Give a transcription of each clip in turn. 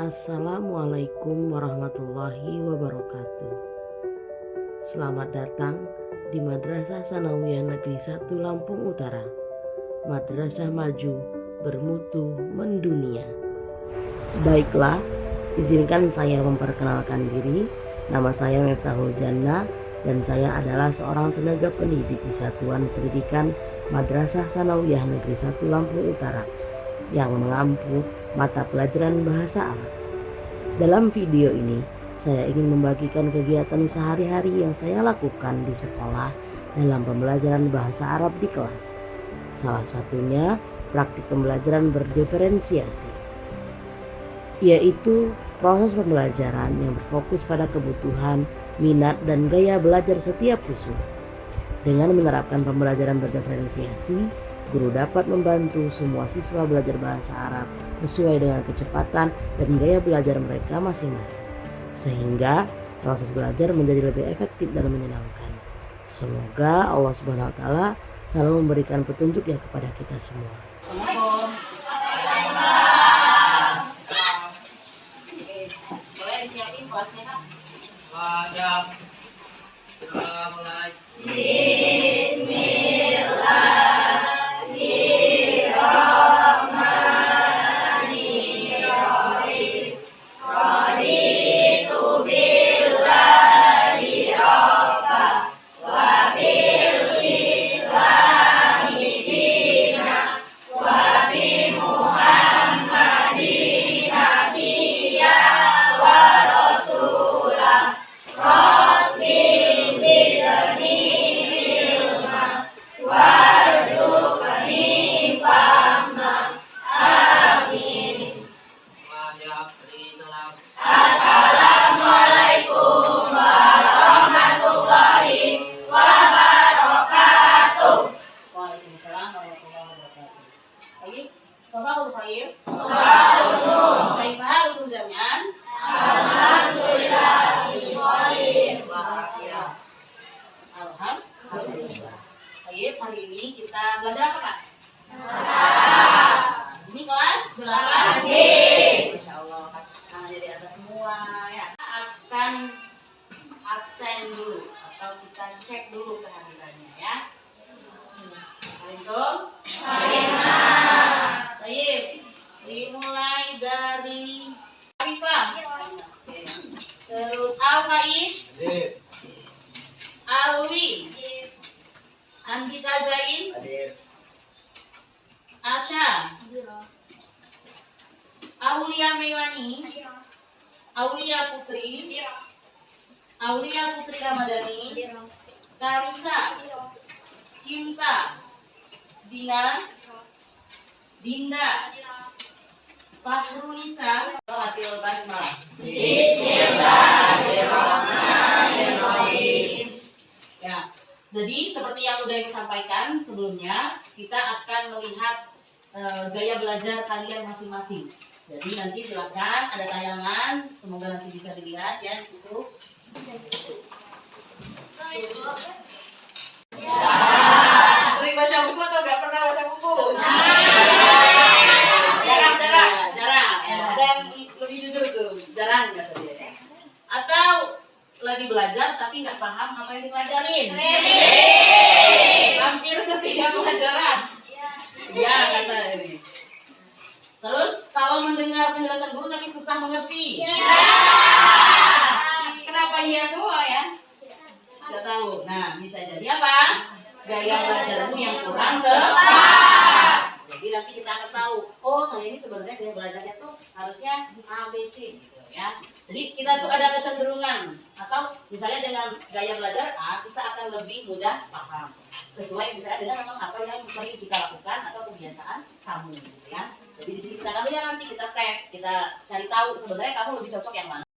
Assalamualaikum warahmatullahi wabarakatuh. Selamat datang di Madrasah Sanawiyah Negeri 1 Lampung Utara. Madrasah maju, bermutu, mendunia. Baiklah, izinkan saya memperkenalkan diri. Nama saya Miftahul Jannah dan saya adalah seorang tenaga pendidik di Satuan Pendidikan Madrasah Sanawiyah Negeri 1 Lampung Utara yang mengampu mata pelajaran bahasa Arab. Dalam video ini, saya ingin membagikan kegiatan sehari-hari yang saya lakukan di sekolah dalam pembelajaran bahasa Arab di kelas. Salah satunya praktik pembelajaran berdiferensiasi, yaitu proses pembelajaran yang berfokus pada kebutuhan, minat, dan gaya belajar setiap siswa. Dengan menerapkan pembelajaran berdiferensiasi, guru dapat membantu semua siswa belajar bahasa Arab sesuai dengan kecepatan dan gaya belajar mereka masing-masing, sehingga proses belajar menjadi lebih efektif dan menyenangkan. Semoga Allah Subhanahu wa Ta'ala selalu memberikan petunjuk ya kepada kita semua. Assalamualaikum warahmatullahi wabarakatuh. Waalaikumsalam warahmatullahi wabarakatuh. Baik, sabahul khair. Assalamualaikum. Kaifa halukum jami'an? Alhamdulillah bismillahirrahmanirrahim. Alhamdulillah. Baik, hari ini kita belajar apa, Kak? Ini kelas 8. Masya Allah, tangannya di atas semua ya. Kita akan absen dulu atau kita cek dulu kehadirannya ya. Waalaikumsalam. Baik, dimulai dari Arifah. Terus Al-Faiz, Alwi, Andika Zain, Asya, Aulia Mewani, Aulia Putri, Aulia Putri Ramadhani, Karisa, Cinta, Dina, Dinda, Fahrunisa, Salatil Basmalah. Bismillahirrahmanirrahim. Ya, jadi seperti yang sudah disampaikan sebelumnya, kita akan melihat gaya belajar kalian masing-masing. Jadi nanti silakan ada tayangan, semoga nanti bisa dilihat ya di situ. Sering baca buku atau nggak pernah baca buku? Jarang. Ya, ada yang lebih jujur tuh, jarang kata dia. Atau lagi belajar tapi nggak paham apa yang dipelajarin. Hampir setiap pelajaran. Iya kata ini. Terus kalau mendengar penjelasan guru tapi susah mengerti. Kenapa iya semua ya? Nggak tahu. Nah, bisa jadi apa? Gaya belajarmu yang kurang tepat. Jadi nanti kita akan tahu, oh saya ini sebenarnya gaya belajarnya tuh harusnya A, B, C gitu ya. Jadi kita tuh ada kecenderungan, atau misalnya dengan gaya belajar A, kita akan lebih mudah paham. Sesuai misalnya dengan memang apa yang sering kita lakukan atau kebiasaan kamu gitu ya. Jadi di sini kita akan lihat, nanti kita tes, kita cari tahu sebenarnya kamu lebih cocok yang mana.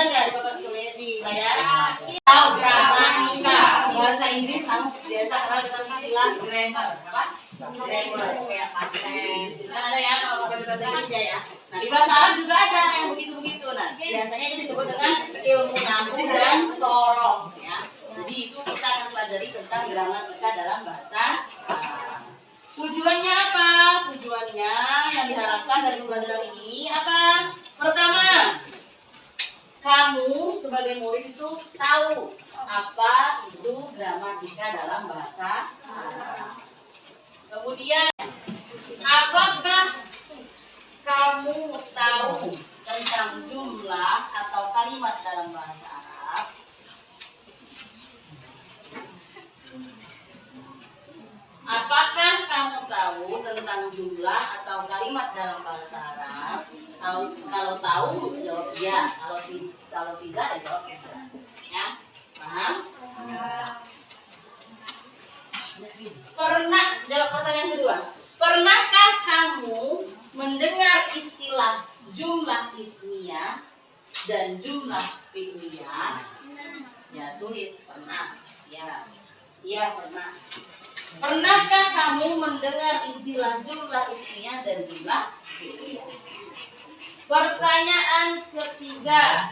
Kelihatan nggak di papan tulis di layar? Tahu gramatika. Bahasa Inggris kamu biasa kenal dengan istilah grammar. Apa? Grammar. Kayak past tense. Kan ada ya kalau pakai bahasa Indonesia ya. Nah di bahasa Arab juga ada yang begitu-begitu. Nah biasanya itu disebut dengan ilmu nahu dan sorof ya. Jadi itu kita akan pelajari tentang gramatika dalam bahasa Arab. Tujuannya apa? Tujuannya yang diharapkan dari pembelajaran ini apa? Pertama, kamu sebagai murid itu tahu apa itu gramatika dalam bahasa Arab. Kemudian, apakah kamu tahu tentang jumlah atau kalimat dalam bahasa Arab? Apakah kamu tahu tentang jumlah atau kalimat dalam bahasa Arab? Kalau tahu, jawab ya. Kalau tidak, jawab ya. Ya, paham? Pernah, jawab pertanyaan kedua. Pernahkah kamu mendengar istilah jumlah ismiyah dan jumlah fi'liyah? Ya, tulis pernah. Ya, iya pernah. Pernahkah kamu mendengar istilah jumlah ismiyah dan jumlah fi'liyah? Pertanyaan ketiga.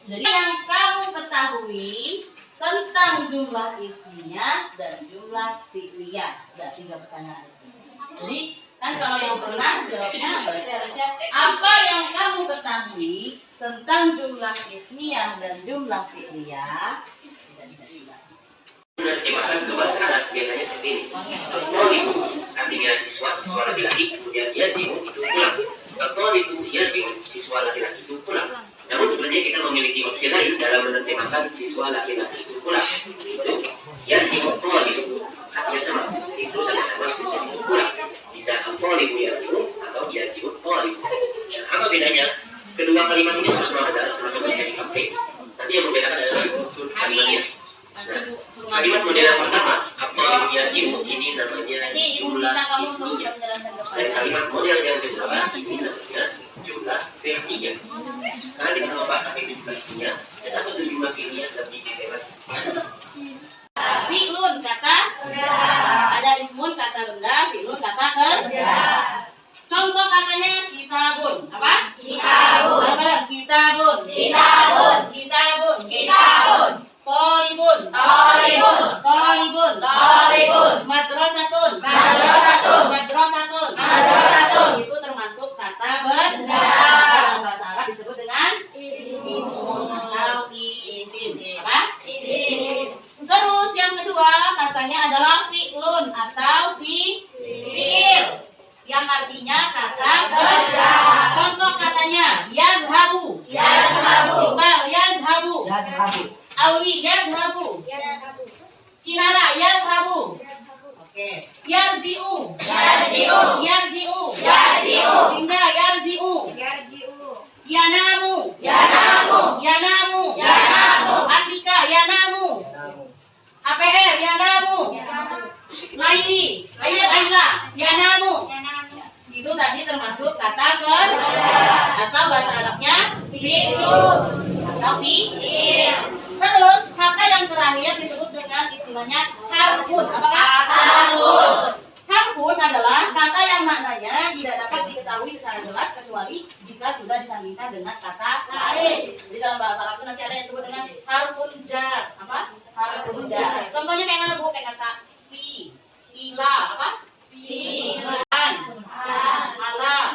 Jadi yang kamu ketahui tentang jumlah ismiyah dan jumlah fi'liyah. Ada 3 pertanyaan. Jadi kan kalau yang pernah jawabnya berarti harusnya apa yang kamu ketahui tentang jumlah ismiyah dan jumlah fi'liyah. Menerjemahkan ke bahasa Arab biasanya seperti ini. Al itu artinya siswa laki-laki, kemudian yatimu itu pulang. Al itu yatimu siswa laki-laki itu pulang. Namun sebenarnya kita memiliki opsi lain dalam menerjemahkan siswa laki-laki itu pulang. Itu yatimu itu artinya sama. Itu sama-sama siswa itu pulang. Bisa al itu yatimu atau yatimu. Apa bedanya? Kedua kalimat ini sama-sama ada, sama-sama bisa dipakai. Tapi yang membedakan adalah struktur kalimatnya. Nah, kalimat model yang pertama, apa yajimu ini namanya jumlah ismiyah. Dan kalimat model yang kedua ini namanya jumlah fi'liyah. Sekarang kita membahas apa itu jumlah ismiyah dan apa itu jumlah fi'liyah lebih hebat. Fi'lun kata ada ismun kata benda, fi'lun kata kerja. Contoh katanya kitabun. Apa? Kitabun. Bareng-bareng kitabun. Kitabun. Kitabun. Kitabun. Talibun. Talibun. Talibun. Talibun. Madrasatun. Madrasatun. Madrasatun. Madrasatun. Itu termasuk kata benda. Dalam bahasa Arab disebut dengan ismun atau isim. Apa? Isim. Terus yang kedua katanya adalah fi'lun atau fi'il. Yang artinya kata kerja. Contoh katanya yadhabu. Yadhabu. Iqbal yadhabu. Yadhabu. Alwi yadhabu. Yadhabu. Kinara yadhabu. Oke. Yarji'u. Yarji'u. Yarji'u. Yarji'u. Dinda yarji'u. Yarji'u. Yanamu. Yanamu. Yanamu. Yanamu. Atika yanamu. APR yanamu. Laili. Laila yanamu. Itu tadi termasuk kata kerja atau bahasa Arabnya fi'lun atau fi'il. Terus kata yang terakhir disebut dengan istilahnya harfun. Apakah? Harfun. Harfun adalah kata yang maknanya tidak dapat diketahui secara jelas kecuali jika sudah disandingkan dengan kata lain. Jadi dalam bahasa Arab itu nanti ada yang disebut dengan harfun jar. Apa? Harfun jar. Contohnya kayak mana Bu? Kayak kata fi, ila, apa? Filan, alam,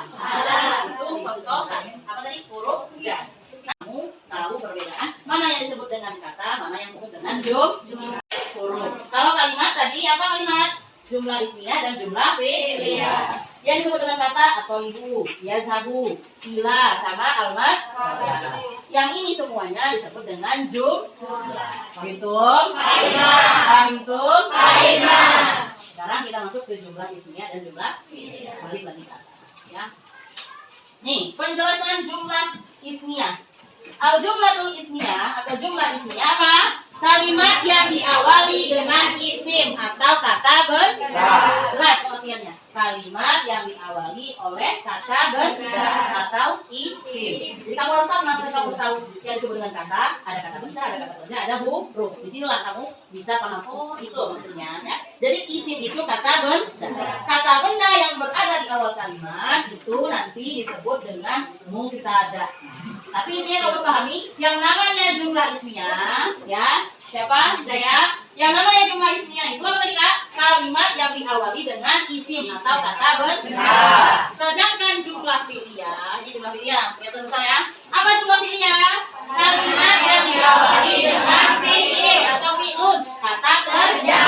itu contoh kan? Apa tadi? Huruf jar. Kamu tahu perbedaan mana yang disebut dengan kata, mana yang disebut dengan jumlah huruf. Kalau kalimat tadi apa kalimat? Jumlah ismiyah dan jumlah fi'liyah. Yang disebut dengan kata atau ibu, yazhabu, ila, sama almat. Yang ini semuanya disebut dengan jumlah. Fahimtum? Fahimtum? Sekarang kita masuk ke jumlah ismiyah dan jumlah fi'liyah. Balik lagi ke atas, ya. Nih, penjelasan jumlah ismiyah. Al-jumlatul ismiyah atau jumlah ismiyah apa? Kalimat yang diawali dengan isim atau kata benda. Jelas pengertiannya. kalimat yang diawali oleh kata benda atau isim. Jadi kamu harus tahu, kamu harus tahu yang disebut dengan kata, ada kata benda, ada kata kerja, ada huruf. Disinilah kamu bisa paham. Oh, itu maksudnya. Ya. Jadi isim itu kata benda. Kata benda yang berada di awal kalimat itu nanti disebut dengan mubtada. Tapi ini yang kamu pahami, yang namanya jumlah ismiyah, ya. Siapa? Jaya. Yang namanya jumlah ismiyah itu apa tadi Kak? Kalimat yang diawali dengan isim atau kata benda. Sedangkan jumlah fi'liyah, ini jumlah fi'liyah, ya terusan ya. Apa jumlah fi'liyah? Kalimat yang diawali dengan fi'il atau fi'un, kata kerja.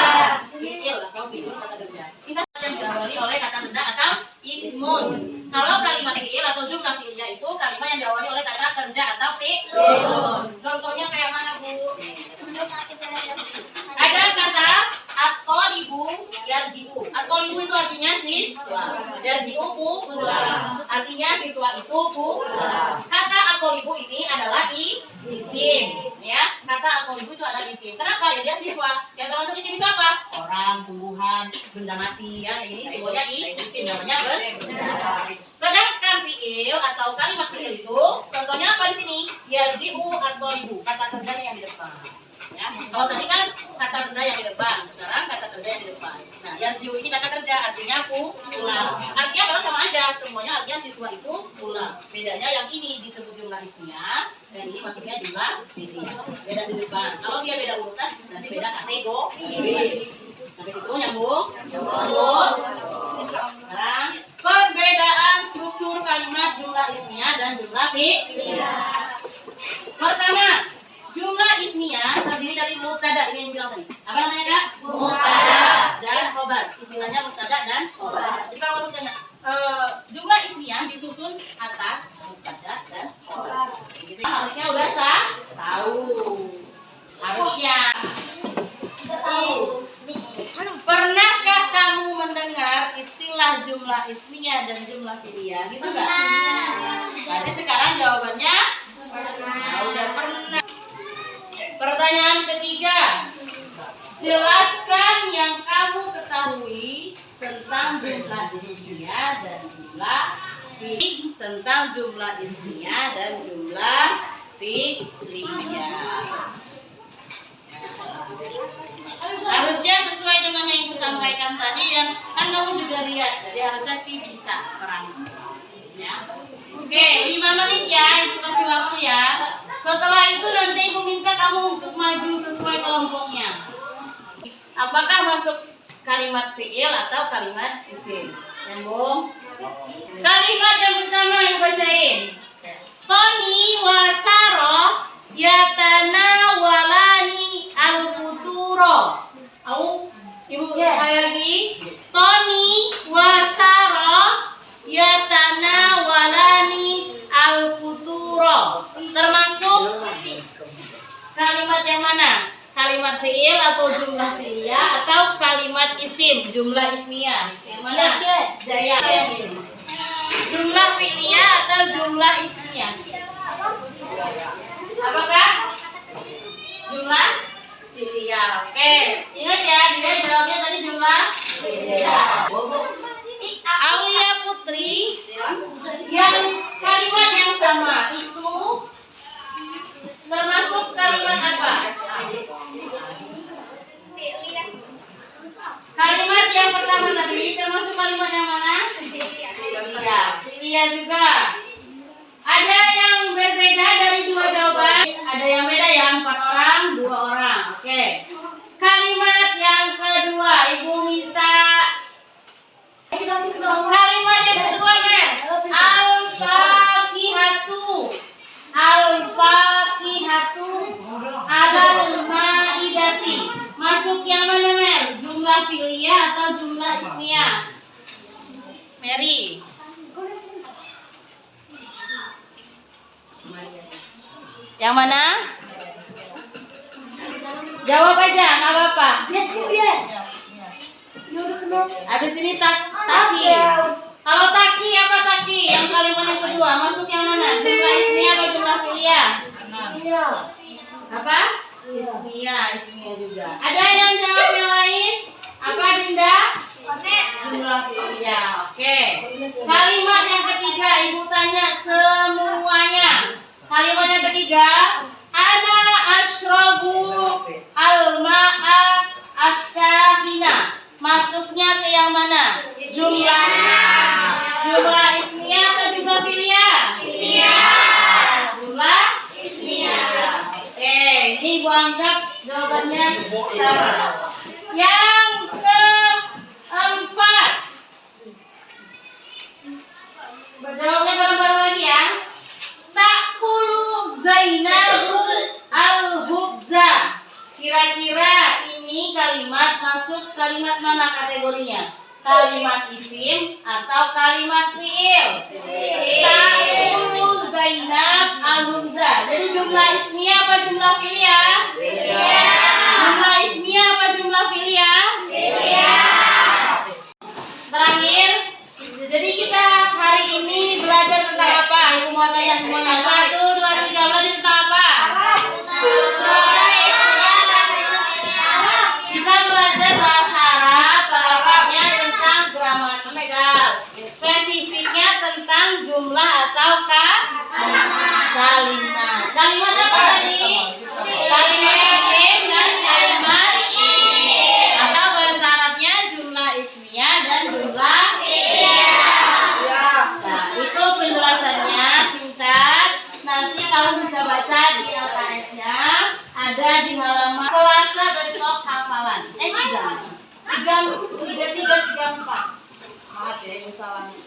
Fi'il atau fi'un, kata kerja. Kita yang diawali oleh kata benda atau ismun. Kalau kalimat fi'il atau jumlah fi'liyah itu kalimat yang diawali oleh kata kerja atau fi'un. Contohnya kayak mana Bu? Ada kata at-thalibu yarji'u. At-thalibu itu artinya siswa. Yarji'u pulang. Artinya siswa itu pulang. Kata at-thalibu ini adalah isim, ya. Kata at-thalibu itu adalah isim. Kenapa? Ya dia siswa. Yang termasuk isim itu apa? Orang, tumbuhan, benda mati, ya. Ini semuanya isim, namanya benda. Sedangkan fi'il atau kalimat fi'il itu contohnya apa di sini? Yarji'u at-thalibu. Kata kerjanya yang di depan. Ya. Kalau tadi kan kata benda yang di depan, sekarang kata kerja yang di depan. Nah, yarji'u ini kata kerja, artinya pulang. Artinya kalau sama aja, semuanya artinya siswa itu pulang. Bedanya yang ini disebut jumlah ismiyah, dan ini maksudnya jumlah fi'liyah. Beda di depan. Kalau dia beda urutan, nanti beda kategori. Sampai situ nyambung? Nyambung. Sekarang perbedaan struktur kalimat jumlah ismiyah dan jumlah fi'liyah. Pertama, jumlah ismiyah terdiri dari mubtada, ini yang bilang tadi. Apa namanya Kak? Mubtada dan khobar. Istilahnya mubtada dan khobar. Jadi kalau kamu tanya, jumlah ismiyah disusun atas mubtada dan khobar. Gitu. Harusnya udah tahu. Harusnya. Pernahkah kamu mendengar istilah jumlah ismiyah dan jumlah fi'liyah? Gitu enggak? Berarti sekarang jawabannya udah pernah. Pertanyaan ketiga, jelaskan yang kamu ketahui tentang jumlah ismiyah dan jumlah fi'liyah, tentang jumlah ismiyah dan jumlah fi'liyah. Harusnya sesuai dengan yang Ibu sampaikan tadi, dan kan kamu juga lihat, jadi harusnya sih bisa orang. Ya. Oke, 5 menit ya, Ibu kasih waktu ya. Setelah itu nanti Ibu minta kamu untuk maju sesuai kelompoknya. Apakah masuk kalimat fi'il atau kalimat isim? Nyambung? Kalimat yang pertama Ibu bacain. Toni wa Saro yatanawalani al-futuro. Ibu lagi. Toni wa Saro yatanawalani al-futuro. Termasuk kalimat yang mana? Kalimat fi'il atau jumlah fi'liyah atau kalimat isim, jumlah ismiyah? Yang mana? Yes. Jaya yang ini. Jumlah fi'liyah atau jumlah ismiyah? Apakah? Jumlah fi'liyah. Oke, ingat ya, dia jawabnya tadi jumlah fi'liyah. Aulia Putri yang kalimat yang sama itu termasuk kalimat apa? Kalimat yang pertama tadi termasuk kalimat yang mana? Fi'liyah. Fi'liyah juga. Ada yang berbeda dari dua jawaban. Ada yang beda ya, 4 orang, 2 orang. Oke. Kalimat yang kedua, Ibu minta. Kalimat yang kedua, Mer. Al-Fakihatu. Al-Fakihatu alal ma'idati. Masuk yang mana, Mer? Jumlah fi'liyah atau jumlah ismiyah? Mary. Yang mana? Jawab aja, nggak apa-apa. Yes. Habis ini taki. Kalau taki apa taki? Yang kalimat yang kedua masuk yang mana? Jumlah ismiyah atau jumlah fi'liyah? Apa? Ismiyah juga. Ada yang jawab yang lain? Apa Dinda? Jumlah jumlah fi'liyah. Oke. Kalimat yang ketiga, ibu tanya semuanya. Kalimat yang ketiga, ana asyrabu al-ma'a as-sahina. Masuknya ke yang mana? Jumlah ismiyah atau jumlah fi'liyah? Jumlah ismiyah. Oke, ini ibu anggap jawabannya sama. Yang keempat, berjawabnya bareng-bareng lagi ya. Ta'kulu Zainabu al-hubza. Kira-kira ini kalimat masuk kalimat mana kategorinya? Kalimat isim atau kalimat fi'il? Ta'kulu Zainab al-hubza. Jadi jumlah ismiyah apa jumlah fi'liyah? Jumlah ismiyah apa jumlah fi'liyah? Terakhir, jadi kita hari ini belajar tentang apa? Ibu mau tanya semuanya. 1, 2, 3, belajar tentang apa? Kita belajar bahasa Arab, bahasanya tentang gramatikal. Spesifiknya tentang jumlah atau kalimat. Kalimat apa tadi? Kalimat isim dan kalimat atau bahasa Arabnya jumlah ismiyah dan jumlah Nah, itu penjelasannya singkat. Nanti kamu bisa baca di LKS-nya. Ada di halaman Selasa besok hafalan. 3, 4. Maaf ya, ibu salah ngomong.